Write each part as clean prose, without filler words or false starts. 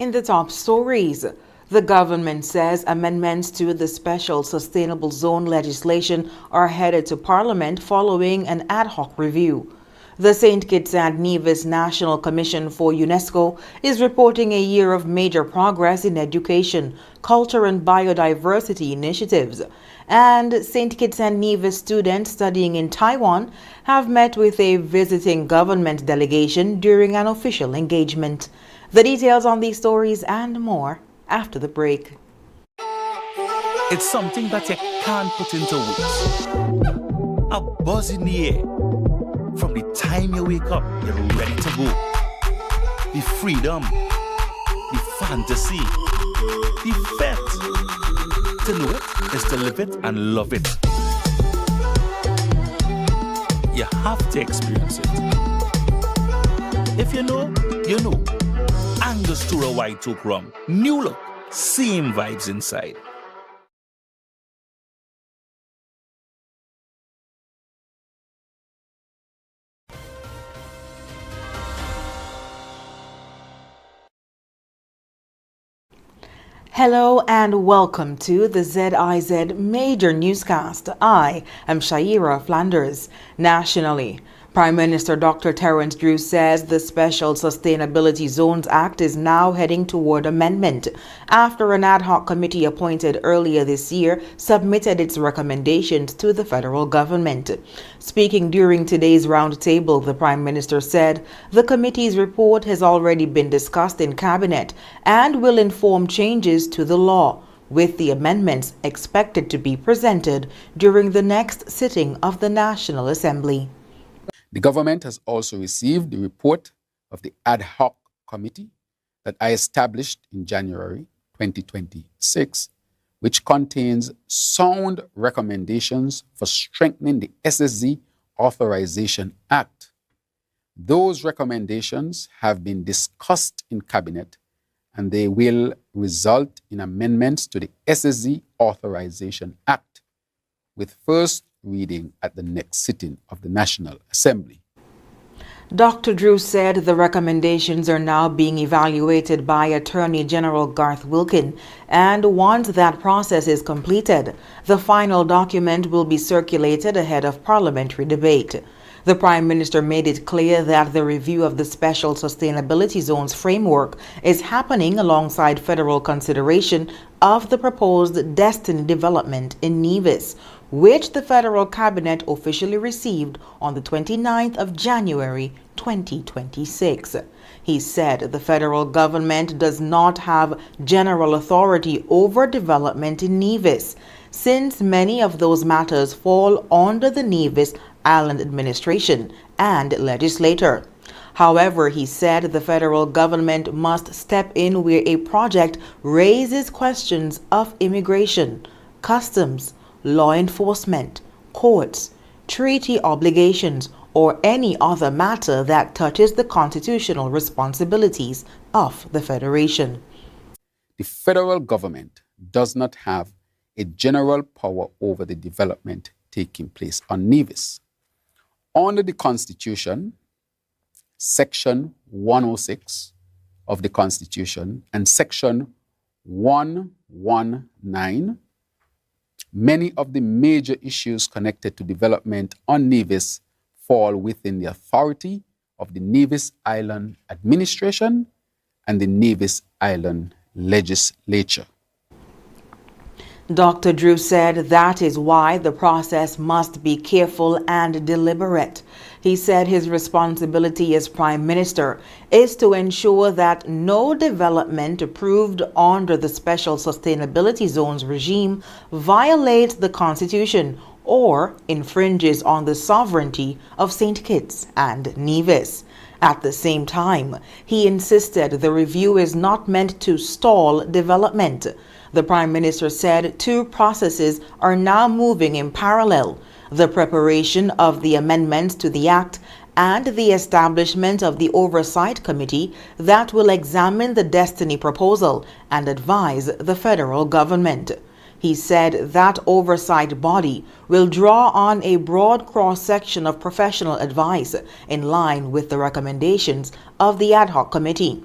In the top stories, the government says amendments to the Special Sustainable Zone legislation are headed to Parliament following an ad hoc review. The St. Kitts and Nevis National Commission for UNESCO is reporting a year of major progress in education, culture and biodiversity initiatives. And St. Kitts and Nevis students studying in Taiwan have met with a visiting government delegation during an official engagement. The details on these stories and more after the break. It's something that you can't put into words. A buzz in the air. From the time you wake up, you're ready to go. The freedom, the fantasy, the fete. To know it is to live it and love it. You have to experience it. If you know, you know. Angostura White Oak Rum. New look, same vibes inside. Hello and welcome to the ZIZ Major Newscast. I am Shaira Flanders. Nationally, Prime Minister Dr. Terence Drew says the Special Sustainability Zones Act is now heading toward amendment after an ad hoc committee appointed earlier this year submitted its recommendations to the federal government. Speaking during today's roundtable, the Prime Minister said the committee's report has already been discussed in Cabinet and will inform changes to the law, with the amendments expected to be presented during the next sitting of the National Assembly. The government has also received the report of the ad hoc committee that I established in January 2026, which contains sound recommendations for strengthening the SSZ Authorization Act. Those recommendations have been discussed in Cabinet and they will result in amendments to the SSZ Authorization Act, with first reading at the next sitting of the National Assembly. Dr. Drew said the recommendations are now being evaluated by Attorney General Garth Wilkin, and once that process is completed, the final document will be circulated ahead of parliamentary debate. The Prime Minister made it clear that the review of the Special Sustainability Zones framework is happening alongside federal consideration of the proposed Destiny development in Nevis, which the federal cabinet officially received on the 29th of January 2026. He said the federal government does not have general authority over development in Nevis, since many of those matters fall under the Nevis Island Administration and legislature. However, he said the federal government must step in where a project raises questions of immigration, customs, law enforcement, courts, treaty obligations, or any other matter that touches the constitutional responsibilities of the Federation. The federal government does not have a general power over the development taking place on Nevis. Under the Constitution, Section 106 of the Constitution and Section 119, many of the major issues connected to development on Nevis fall within the authority of the Nevis Island Administration and the Nevis Island Legislature. Dr. Drew said that is why the process must be careful and deliberate. He said his responsibility as Prime Minister is to ensure that no development approved under the Special Sustainability Zones regime violates the Constitution or infringes on the sovereignty of St. Kitts and Nevis. At the same time, he insisted the review is not meant to stall development. The Prime Minister said two processes are now moving in parallel: the preparation of the amendments to the Act and the establishment of the Oversight Committee that will examine the Destiny proposal and advise the federal government. He said that oversight body will draw on a broad cross-section of professional advice in line with the recommendations of the ad hoc committee.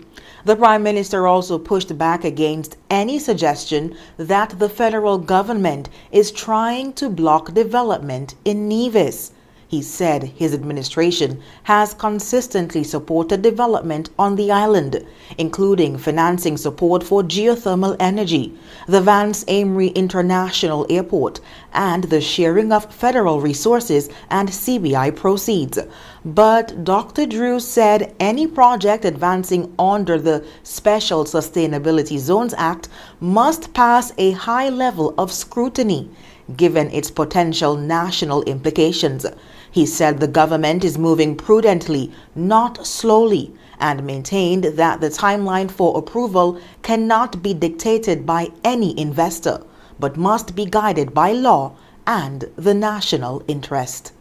The Prime Minister also pushed back against any suggestion that the federal government is trying to block development in Nevis. He said his administration has consistently supported development on the island, including financing support for geothermal energy, the Vance Amory International Airport, and the sharing of federal resources and CBI proceeds. But Dr. Drew said any project advancing under the Special Sustainability Zones Act must pass a high level of scrutiny, given its potential national implications. He said the government is moving prudently, not slowly, and maintained that the timeline for approval cannot be dictated by any investor, but must be guided by law and the national interest.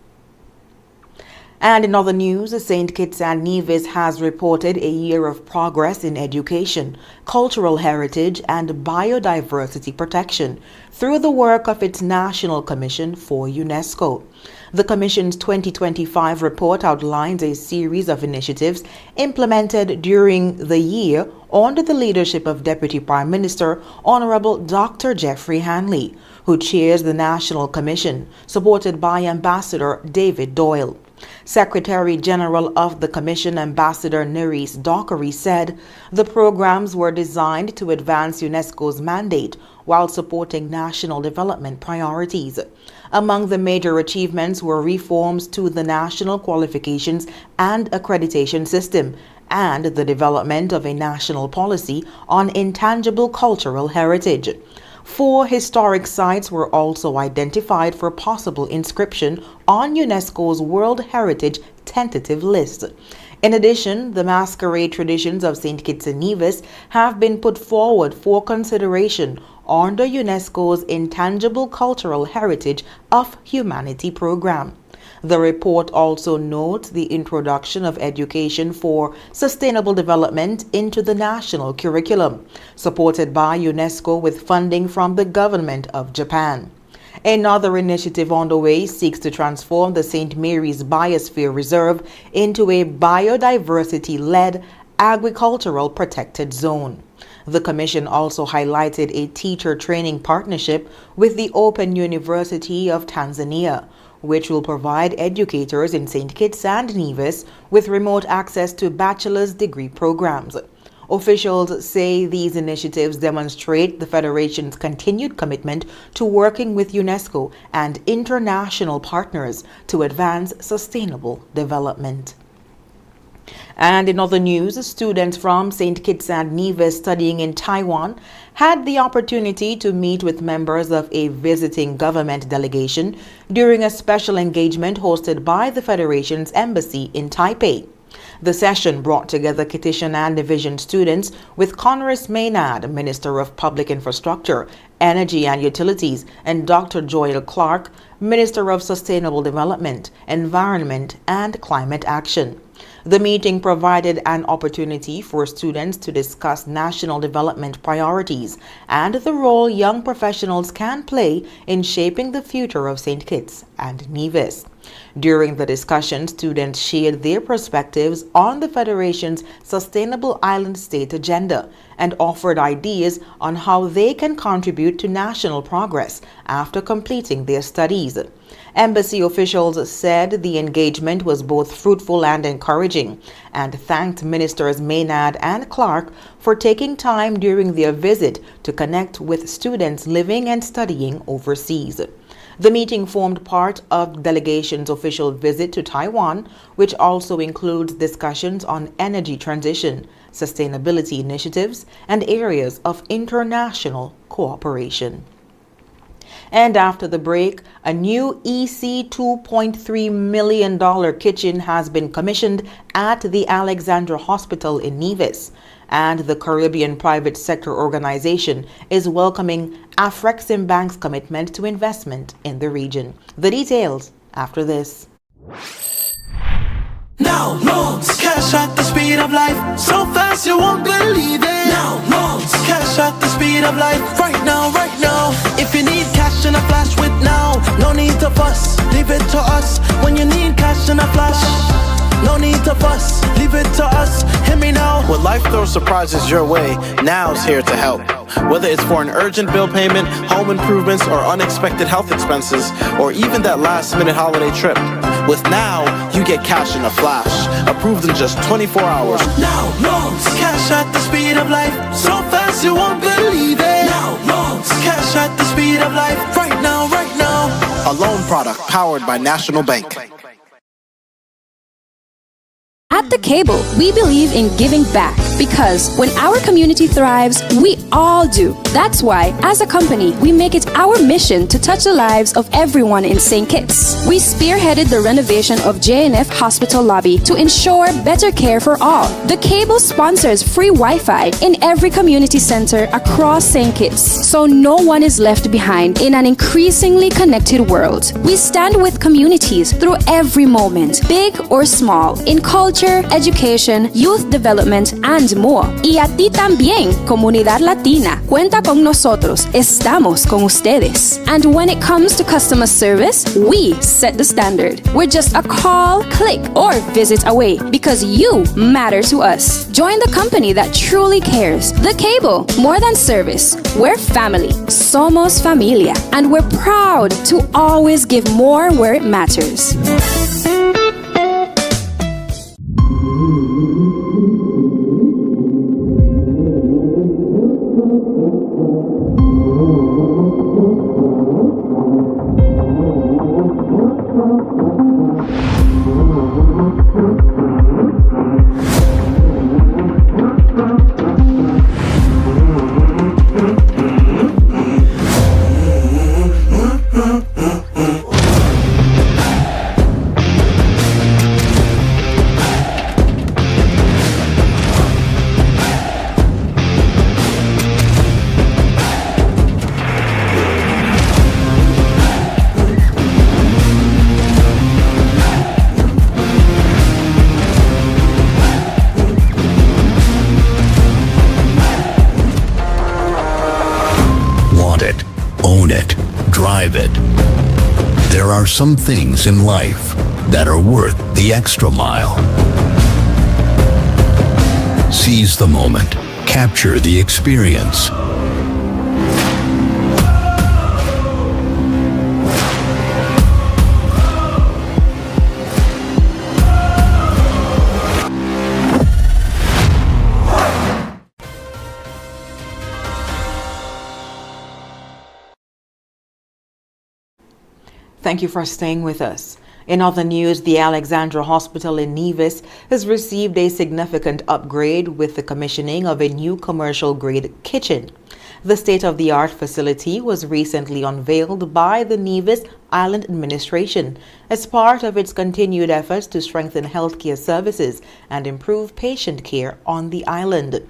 And in other news, St. Kitts and Nevis has reported a year of progress in education, cultural heritage, and biodiversity protection through the work of its National Commission for UNESCO. The Commission's 2025 report outlines a series of initiatives implemented during the year under the leadership of Deputy Prime Minister Honorable Dr. Jeffrey Hanley, who chairs the National Commission, supported by Ambassador David Doyle. Secretary General of the Commission, Ambassador Nerys Dockery, said the programs were designed to advance UNESCO's mandate while supporting national development priorities. Among the major achievements were reforms to the national qualifications and accreditation system and the development of a national policy on intangible cultural heritage. 4 historic sites were also identified for possible inscription on UNESCO's World Heritage tentative list. In addition, the masquerade traditions of St. Kitts and Nevis have been put forward for consideration under UNESCO's Intangible Cultural Heritage of Humanity program. The report also notes the introduction of education for sustainable development into the national curriculum, supported by UNESCO with funding from the government of Japan. Another initiative on the way seeks to transform the St. Mary's Biosphere Reserve into a biodiversity-led agricultural protected zone. The Commission also highlighted a teacher training partnership with the Open University of Tanzania, which will provide educators in St. Kitts and Nevis with remote access to bachelor's degree programs. Officials say these initiatives demonstrate the Federation's continued commitment to working with UNESCO and international partners to advance sustainable development. And in other news, students from St. Kitts and Nevis studying in Taiwan had the opportunity to meet with members of a visiting government delegation during a special engagement hosted by the Federation's embassy in Taipei. The session brought together Kittitian and Division students with Conress Maynard, Minister of Public Infrastructure, Energy and Utilities, and Dr. Joel Clark, Minister of Sustainable Development, Environment and Climate Action. The meeting provided an opportunity for students to discuss national development priorities and the role young professionals can play in shaping the future of St. Kitts and Nevis. During the discussion, students shared their perspectives on the Federation's Sustainable Island State agenda and offered ideas on how they can contribute to national progress after completing their studies. Embassy officials said the engagement was both fruitful and encouraging and thanked Ministers Maynard and Clark for taking time during their visit to connect with students living and studying overseas. The meeting formed part of the delegation's official visit to Taiwan, which also includes discussions on energy transition, sustainability initiatives, and areas of international cooperation. And after the break, a new EC $2.3 million kitchen has been commissioned at the Alexandra Hospital in Nevis. And the Caribbean Private Sector Organization is welcoming Afreximbank's commitment to investment in the region. The details after this. Now loans, cash at the speed of life, so fast you won't believe it. Now loans, cash at the speed of life, right now, right now. If you need cash in a flash with now, no need to fuss, leave it to us. When you need cash in a flash, no need to fuss, leave it to us. Hear me now. Well, life throws surprises your way, Now's here to help. Whether it's for an urgent bill payment, home improvements, or unexpected health expenses, or even that last-minute holiday trip, with Now, you get cash in a flash, approved in just 24 hours. Now loans, cash at the speed of life, so fast you won't believe it. Now loans, cash at the speed of life, right now, right now. A loan product powered by National Bank. At The Cable, we believe in giving back because when our community thrives, we all do. That's why, as a company, we make it our mission to touch the lives of everyone in St. Kitts. We spearheaded the renovation of JNF Hospital lobby to ensure better care for all. The Cable sponsors free Wi-Fi in every community center across St. Kitts, so no one is left behind in an increasingly connected world. We stand with communities through every moment, big or small, in culture, education, youth development, and more. Y a ti también, comunidad latina. Cuenta con nosotros. Estamos con ustedes. And when it comes to customer service, we set the standard. We're just a call, click, or visit away because you matter to us. Join the company that truly cares. The Cable, more than service. We're family. Somos familia. And we're proud to always give more where it matters. There are some things in life that are worth the extra mile. Seize the moment. Capture the experience. Thank you for staying with us. In other news, the Alexandra Hospital in Nevis has received a significant upgrade with the commissioning of a new commercial-grade kitchen. The state-of-the-art facility was recently unveiled by the Nevis Island Administration as part of its continued efforts to strengthen healthcare services and improve patient care on the island.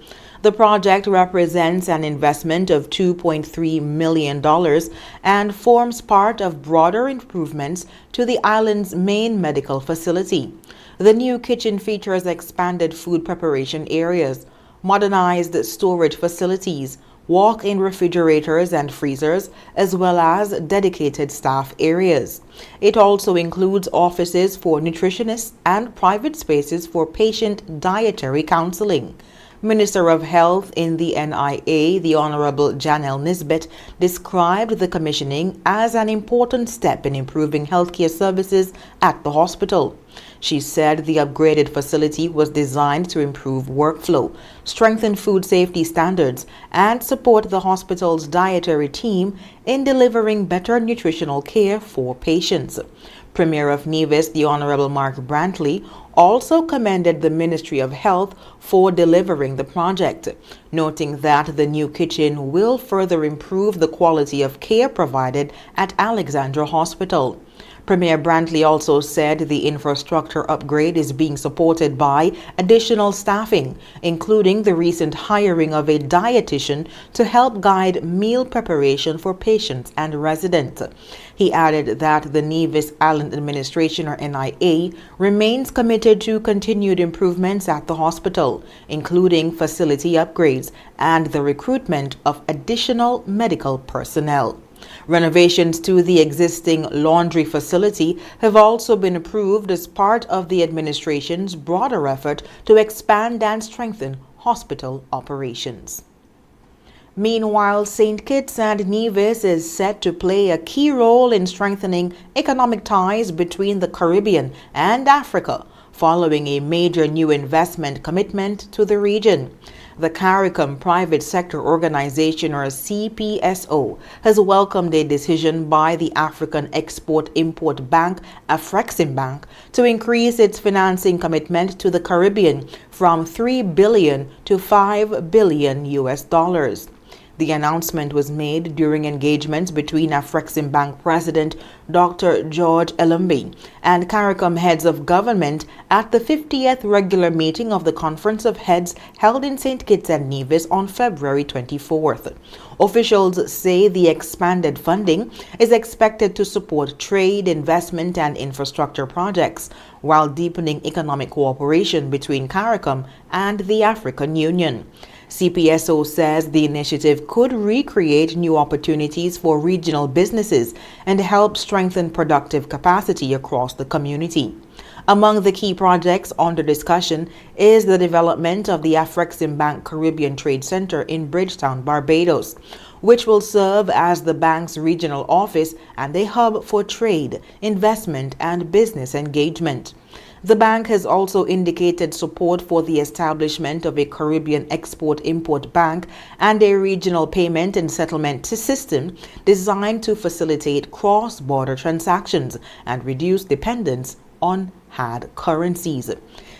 The project represents an investment of $2.3 million and forms part of broader improvements to the island's main medical facility. The new kitchen features expanded food preparation areas, modernized storage facilities, walk-in refrigerators and freezers, as well as dedicated staff areas. It also includes offices for nutritionists and private spaces for patient dietary counseling. Minister of Health in the NIA, the Honorable Janelle Nisbet, described the commissioning as an important step in improving healthcare services at the hospital. She said the upgraded facility was designed to improve workflow, strengthen food safety standards, and support the hospital's dietary team in delivering better nutritional care for patients. Premier of Nevis, the Honorable Mark Brantley, also commended the Ministry of Health for delivering the project, noting that the new kitchen will further improve the quality of care provided at Alexandra Hospital. Premier Brantley also said the infrastructure upgrade is being supported by additional staffing, including the recent hiring of a dietitian to help guide meal preparation for patients and residents. He added that the Nevis Island Administration, or NIA, remains committed to continued improvements at the hospital, including facility upgrades and the recruitment of additional medical personnel. Renovations to the existing laundry facility have also been approved as part of the administration's broader effort to expand and strengthen hospital operations. Meanwhile, St. Kitts and Nevis is set to play a key role in strengthening economic ties between the Caribbean and Africa, following a major new investment commitment to the region. The CARICOM Private Sector Organization, or CPSO, has welcomed a decision by the African Export-Import Bank, Afreximbank, to increase its financing commitment to the Caribbean from $3 billion to $5 billion US. The announcement was made during engagements between Afreximbank President Dr. George Elumbi and CARICOM heads of government at the 50th regular meeting of the Conference of Heads held in St. Kitts and Nevis on February 24th. Officials say the expanded funding is expected to support trade, investment, and infrastructure projects, while deepening economic cooperation between CARICOM and the African Union. CPSO says the initiative could recreate new opportunities for regional businesses and help strengthen productive capacity across the community. Among the key projects under discussion is the development of the Afreximbank Caribbean Trade Center in Bridgetown, Barbados, which will serve as the bank's regional office and a hub for trade, investment, and business engagement. The bank has also indicated support for the establishment of a Caribbean Export-Import Bank and a regional payment and settlement system designed to facilitate cross-border transactions and reduce dependence on hard currencies.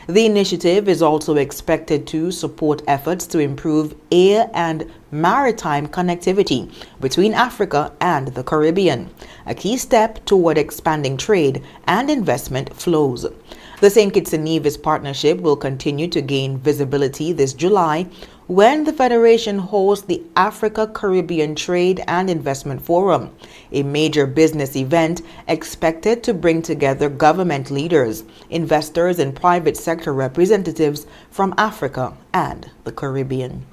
The initiative is also expected to support efforts to improve air and maritime connectivity between Africa and the Caribbean, a key step toward expanding trade and investment flows. The St. Kitts and Nevis partnership will continue to gain visibility this July when the Federation hosts the Africa-Caribbean Trade and Investment Forum, a major business event expected to bring together government leaders, investors, and private sector representatives from Africa and the Caribbean.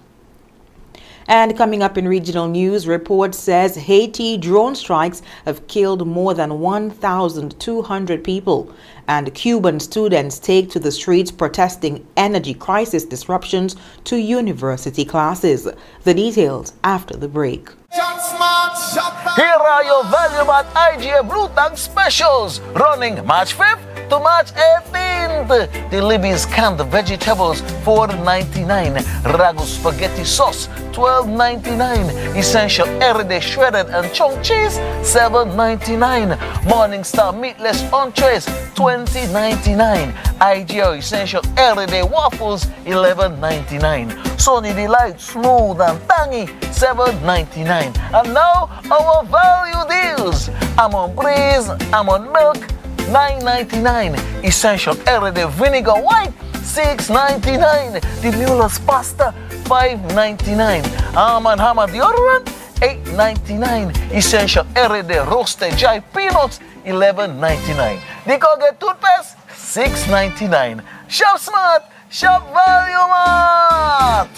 And coming up in regional news, report says Haiti drone strikes have killed more than 1,200 people, and Cuban students take to the streets protesting energy crisis disruptions to university classes. The details after the break. Here are your value at IGA Blue Tag specials running March 5th to March 18th. The Libby's canned vegetables $4.99, ragu spaghetti sauce $12.99, essential everyday shredded and chunk cheese $7.99, Morningstar meatless entrees $20.99, IGA essential everyday waffles $11.99, Sunny Delight smooth and tangy $7.99. And now our value deals: almond breeze, almond milk $9.99, essential everyday vinegar white $6.99, the Mueller's pasta $5.99, Almond Hammer deodorant $8.99, essential everyday roasted dry peanuts $11.99, the Colgate toothpaste $6.99. Shop smart, shop value mart.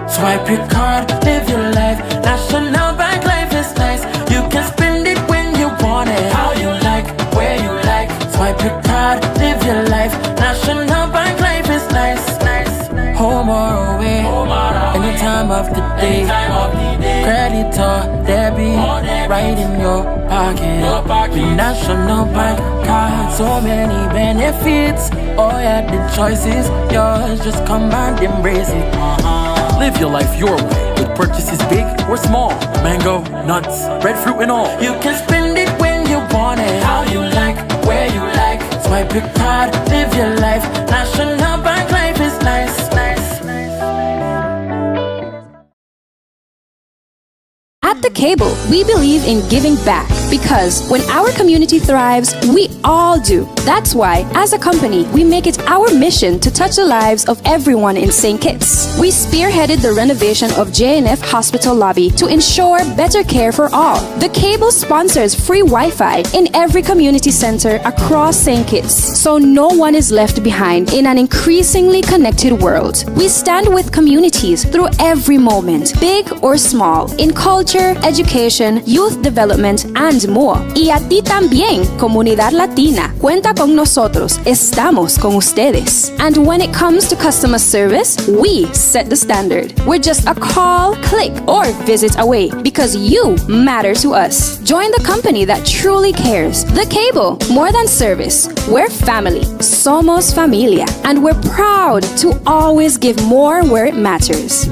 Swipe your card, live your life. National Bank life is nice. You can spend it when you want it, how you like, where you like. Swipe your card, live your life. National Bank life is nice. Home or away, any time of the day. Credit or debit, right in your pocket. With National Bank card, so many benefits. Oh yeah, the choice is yours. Just come and embrace it. Live your life your way with purchases big or small. Mango, nuts, breadfruit and all. You can spend it when you want it, how you like, where you like. Swipe your card, live your life. National Bank life is nice. At The Cable, we believe in giving back Because when our community thrives, we all do. That's why, as a company, we make it our mission to touch the lives of everyone in St. Kitts. We spearheaded the renovation of JNF Hospital lobby to ensure better care for all. The cable sponsors free Wi-Fi in every community center across St. Kitts, so no one is left behind in an increasingly connected world. We stand with communities through every moment, big or small, in culture, education, youth development, and more. Y a ti también, comunidad latina. Cuenta con nosotros. Estamos con ustedes. And when it comes to customer service, we set the standard. We're just a call, click, or visit away because you matter to us. Join the company that truly cares. The Cable, more than service. We're family. Somos familia. And we're proud to always give more where it matters.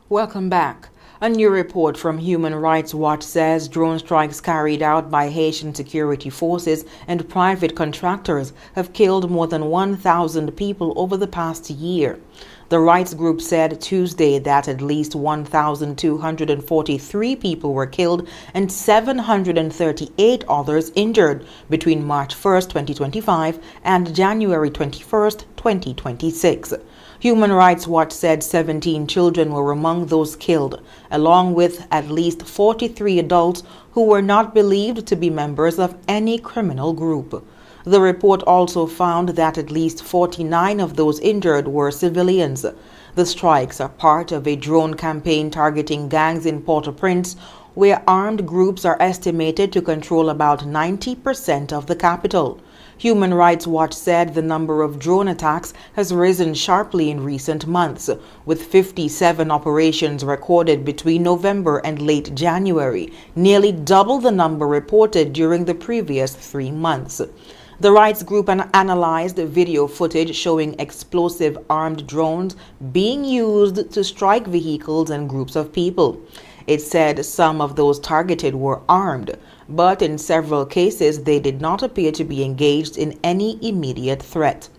Welcome back. A new report from Human Rights Watch says drone strikes carried out by Haitian security forces and private contractors have killed more than 1,000 people over the past year. The rights group said Tuesday that at least 1,243 people were killed and 738 others injured between March 1st, 2025 and January 21st, 2026. Human Rights Watch said 17 children were among those killed, along with at least 43 adults who were not believed to be members of any criminal group. The report also found that at least 49 of those injured were civilians. The strikes are part of a drone campaign targeting gangs in Port-au-Prince, where armed groups are estimated to control about 90% of the capital. Human Rights Watch said the number of drone attacks has risen sharply in recent months, with 57 operations recorded between November and late January, nearly double the number reported during the previous 3 months. The rights group analyzed video footage showing explosive armed drones being used to strike vehicles and groups of people. It said some of those targeted were armed, but in several cases they did not appear to be engaged in any immediate threat.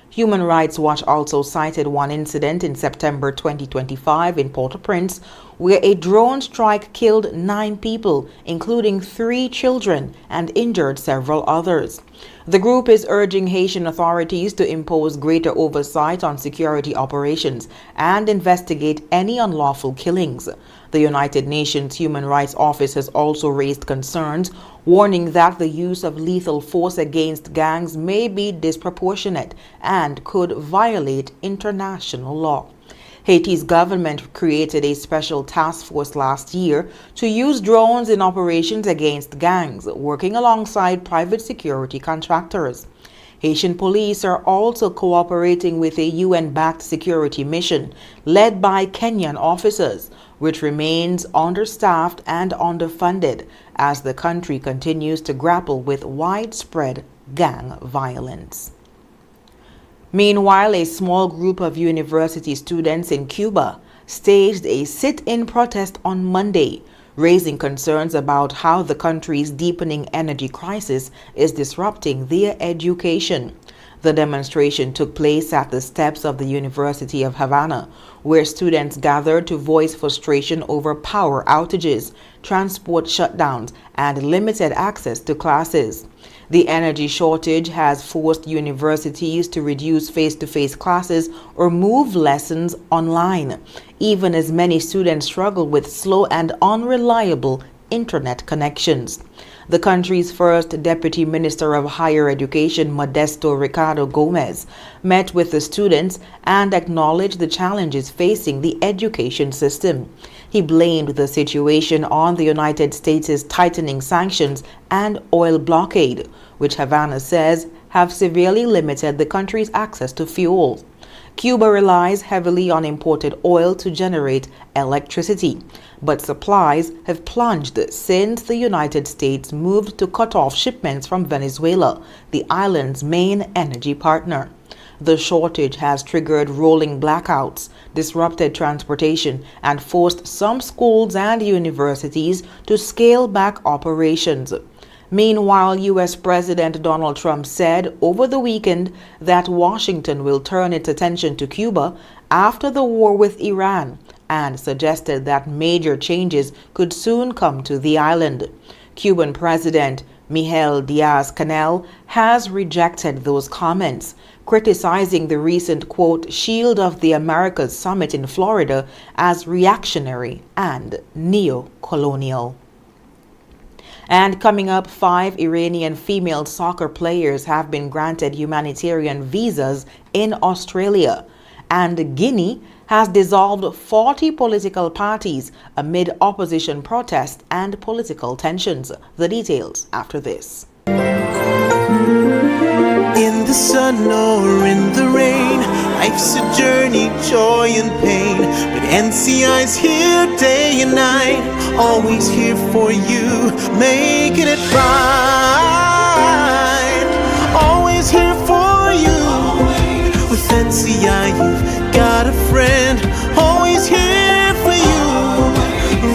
Human Rights Watch also cited one incident in September 2025 in Port-au-Prince where a drone strike killed 9 people, including 3 children, and injured several others. The group is urging Haitian authorities to impose greater oversight on security operations and investigate any unlawful killings. The United Nations Human Rights Office has also raised concerns, warning that the use of lethal force against gangs may be disproportionate and could violate international law. Haiti's government created a special task force last year to use drones in operations against gangs, working alongside private security contractors. Haitian police are also cooperating with a UN-backed security mission led by Kenyan officers, which remains understaffed and underfunded as the country continues to grapple with widespread gang violence. Meanwhile, a small group of university students in Cuba staged a sit-in protest on Monday, raising concerns about how the country's deepening energy crisis is disrupting their education. The demonstration took place at the steps of the University of Havana, where students gathered to voice frustration over power outages, transport shutdowns, and limited access to classes. The energy shortage has forced universities to reduce face-to-face classes or move lessons online, even as many students struggle with slow and unreliable internet connections. The country's first Deputy Minister of Higher Education, Modesto Ricardo Gomez, met with the students and acknowledged the challenges facing the education system. He blamed the situation on the United States' tightening sanctions and oil blockade, which Havana says have severely limited the country's access to fuel. Cuba relies heavily on imported oil to generate electricity, but supplies have plunged since the United States moved to cut off shipments from Venezuela, the island's main energy partner. The shortage has triggered rolling blackouts, disrupted transportation, and forced some schools and universities to scale back operations. Meanwhile, U.S. President Donald Trump said over the weekend that Washington will turn its attention to Cuba after the war with Iran and suggested that major changes could soon come to the island. Cuban President Miguel Diaz-Canel has rejected those comments, criticizing the recent, quote, Shield of the Americas summit in Florida as reactionary and neo-colonial. And coming up, 5 Iranian female soccer players have been granted humanitarian visas in Australia. And Guinea has dissolved 40 political parties amid opposition protests and political tensions. The details after this. In the sun or in the rain, life's a journey, joy and pain. But NCI's here day and night, always here for you, making it right. Always here for you. With NCI, you've got a friend, always here for you,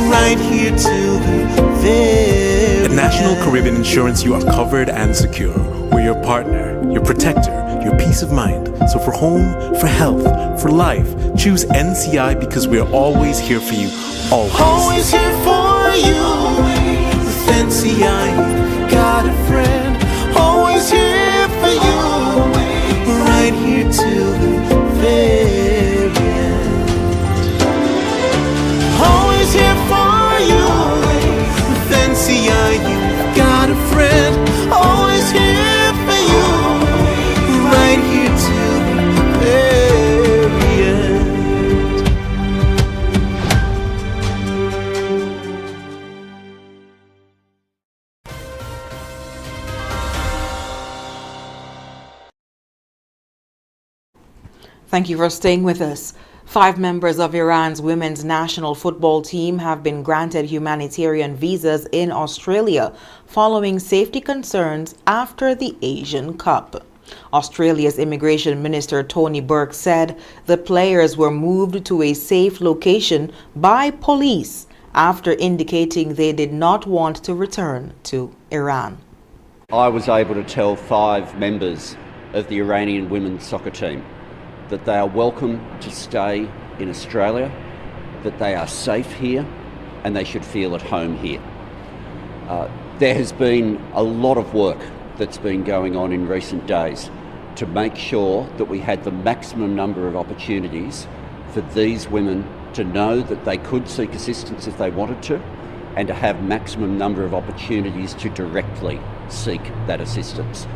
right here till the very At National Caribbean Insurance, you are covered and secure. We're your partner, your protector, your peace of mind. So for home, for health, for life, choose NCI because we're always here for you. Always. Always here for you. With NCI, you've got a friend, always here for you, right here till the very end. Always here for you. With NCI, you've got a friend, always here for you, right here till the very end. Thank you for staying with us. 5 members of Iran's women's national football team have been granted humanitarian visas in Australia following safety concerns after the Asian Cup. Australia's Immigration Minister Tony Burke said the players were moved to a safe location by police after indicating they did not want to return to Iran. I was able to tell 5 members of the Iranian women's soccer team that they are welcome to stay in Australia, that they are safe here, and they should feel at home here. There has been a lot of work that's been going on in recent days to make sure that we had the maximum number of opportunities for these women to know that they could seek assistance if they wanted to, and to have maximum number of opportunities to directly seek that assistance.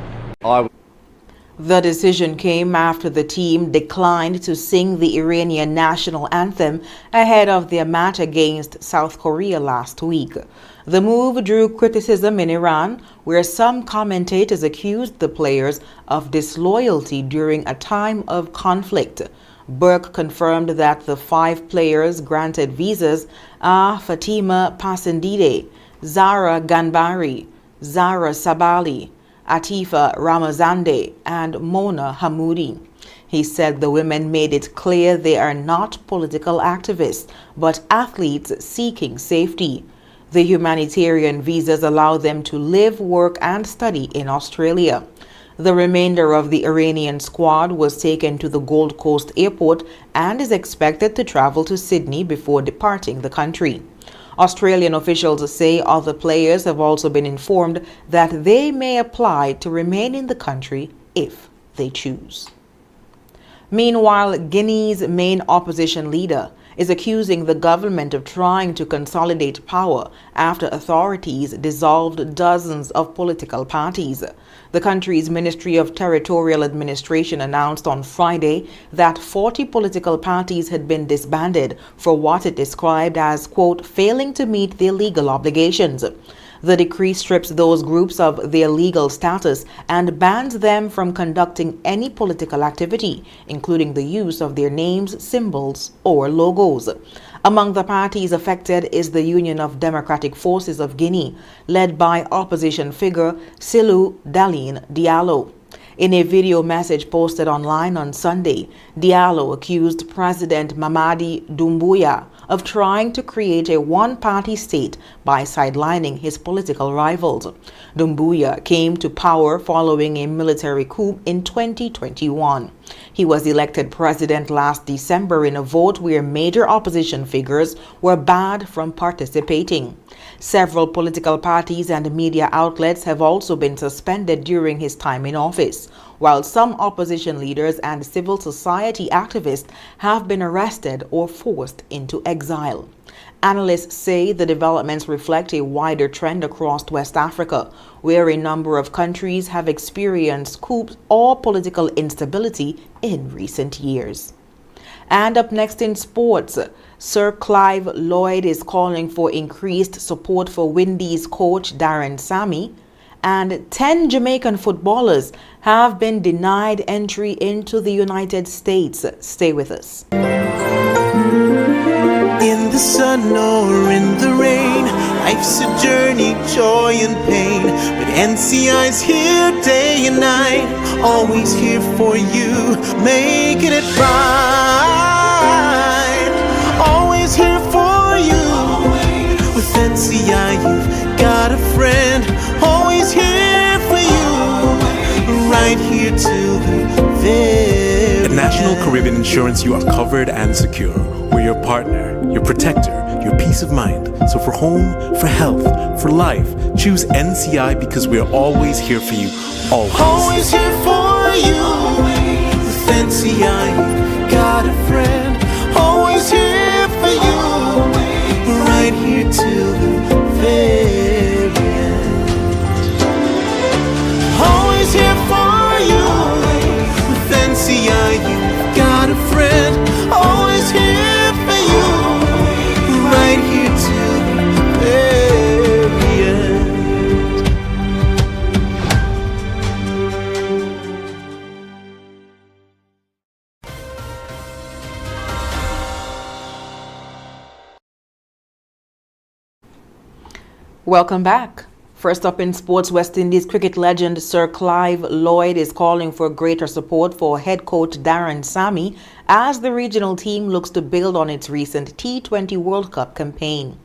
The decision came after the team declined to sing the Iranian national anthem ahead of their match against South Korea last week. The move drew criticism in Iran, where some commentators accused the players of disloyalty during a time of conflict. Burke confirmed that the 5 players granted visas are Fatima Pasendide, Zara Ganbari, Zara Sabali, Atifa Ramazande, and Mona Hamoudi. He said the women made it clear they are not political activists, but athletes seeking safety. The humanitarian visas allow them to live, work, and study in Australia. The remainder of the Iranian squad was taken to the Gold Coast airport and is expected to travel to Sydney before departing the country. Australian officials say other players have also been informed that they may apply to remain in the country if they choose. Meanwhile, Guinea's main opposition leader is accusing the government of trying to consolidate power after authorities dissolved dozens of political parties. The country's Ministry of Territorial Administration announced on Friday that 40 political parties had been disbanded for what it described as, quote, failing to meet their legal obligations. The decree strips those groups of their legal status and bans them from conducting any political activity, including the use of their names, symbols, or logos. Among the parties affected is the Union of Democratic Forces of Guinea, led by opposition figure Silou Dalin Diallo. In a video message posted online on Sunday, Diallo accused President Mamadi Doumbouya of trying to create a one-party state by sidelining his political rivals. Doumbouya came to power following a military coup in 2021. He was elected president last December in a vote where major opposition figures were barred from participating. Several political parties and media outlets have also been suspended during his time in office, while some opposition leaders and civil society activists have been arrested or forced into exile. Analysts say the developments reflect a wider trend across West Africa, where a number of countries have experienced coups or political instability in recent years. And up next in sports, Sir Clive Lloyd is calling for increased support for Windies coach Darren Sammy, and 10 Jamaican footballers have been denied entry into the United States. Stay with us. In the sun or in the rain, life's a journey, joy and pain. But NCI's here day and night, always here for you, making it right. Always here for you. With NCI you've got a friend, always here for you, right here till the very At National end. Caribbean Insurance, you are covered and secure. We're your partner, your protector, your peace of mind. So for home, for health, for life, choose NCI because we're always here for you. Always. Always here for you. With NCI, you've got a friend. Always here for you. Right here till the very end. Always here for you. With NCI, you've got a friend. Always here for you. Right here till the very end. Welcome back. First up in sports, West Indies cricket legend Sir Clive Lloyd is calling for greater support for head coach Darren Sammy as the regional team looks to build on its recent T20 World Cup campaign.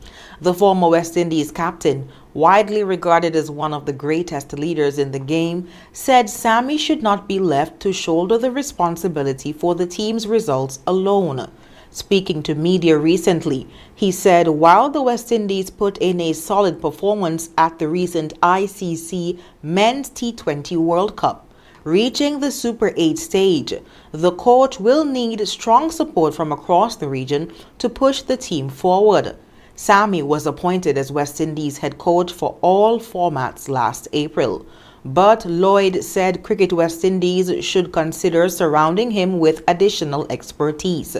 The former West Indies captain, widely regarded as one of the greatest leaders in the game, said Sammy should not be left to shoulder the responsibility for the team's results alone. Speaking to media recently, he said while the West Indies put in a solid performance at the recent ICC Men's T20 World Cup, reaching the Super 8 stage, the coach will need strong support from across the region to push the team forward. Sammy was appointed as West Indies head coach for all formats last April, but Lloyd said Cricket West Indies should consider surrounding him with additional expertise.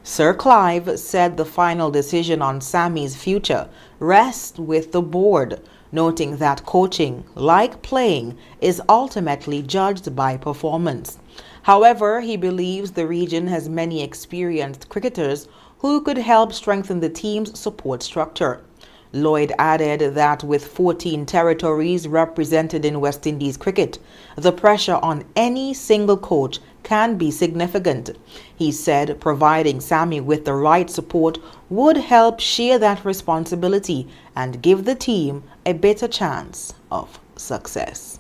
Sir Clive said the final decision on Sammy's future rests with the board, noting that coaching, like playing, is ultimately judged by performance. However, he believes the region has many experienced cricketers who could help strengthen the team's support structure. Lloyd added that with 14 territories represented in West Indies cricket, the pressure on any single coach can be significant. He said providing Sammy with the right support would help share that responsibility and give the team a better chance of success.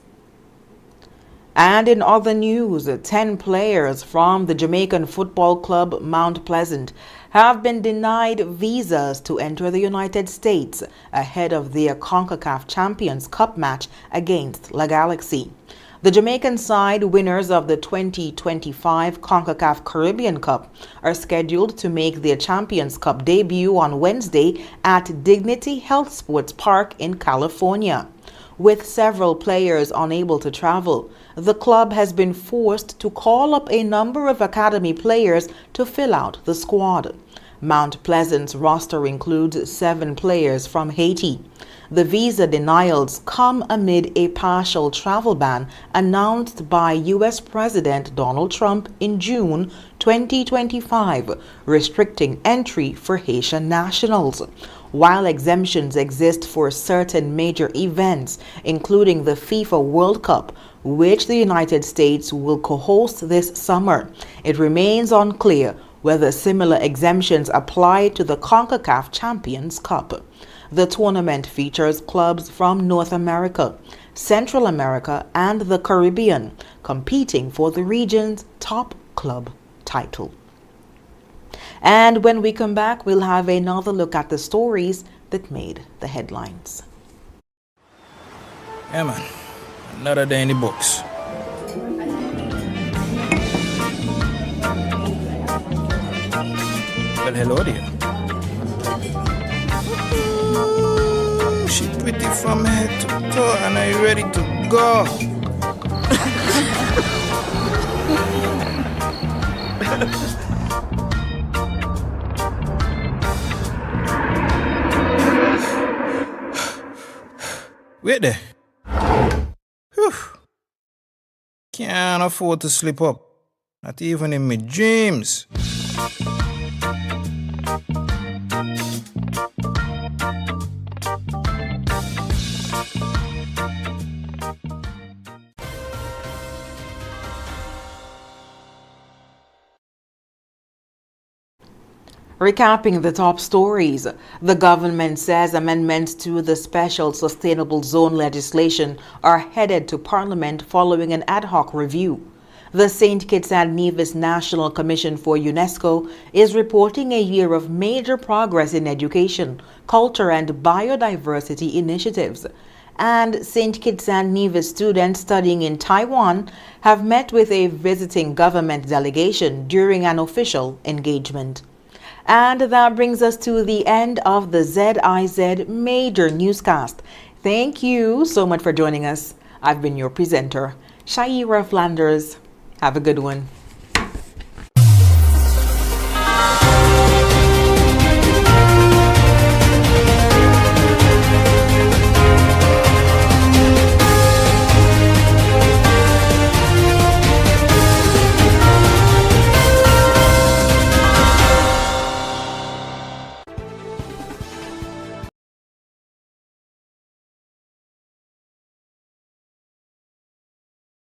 And in other news, 10 players from the Jamaican football club Mount Pleasant have been denied visas to enter the United States ahead of their CONCACAF Champions Cup match against La Galaxy. The Jamaican side, winners of the 2025 CONCACAF Caribbean Cup, are scheduled to make their Champions Cup debut on Wednesday at Dignity Health Sports Park in California. With several players unable to travel, the club has been forced to call up a number of academy players to fill out the squad. Mount Pleasant's roster includes 7 players from Haiti. The visa denials come amid a partial travel ban announced by U.S. President Donald Trump in June 2025, restricting entry for Haitian nationals. While exemptions exist for certain major events, including the FIFA World Cup, which the United States will co-host this summer, it remains unclear whether similar exemptions apply to the CONCACAF Champions Cup. The tournament features clubs from North America, Central America, and the Caribbean, competing for the region's top club title. And when we come back, we'll have another look at the stories that made the headlines. Yeah, man. Another day in the books. Well, hello there. Ooh, she pretty from head to toe, and are you ready to go? Wait there. Whew. Can't afford to slip up. Not even in my dreams. Recapping the top stories, the government says amendments to the Special Sustainable Zone legislation are headed to Parliament following an ad hoc review. The St. Kitts and Nevis National Commission for UNESCO is reporting a year of major progress in education, culture, and biodiversity initiatives. And St. Kitts and Nevis students studying in Taiwan have met with a visiting government delegation during an official engagement. And that brings us to the end of the ZIZ Major Newscast. Thank you so much for joining us. I've been your presenter, Shaira Flanders. Have a good one.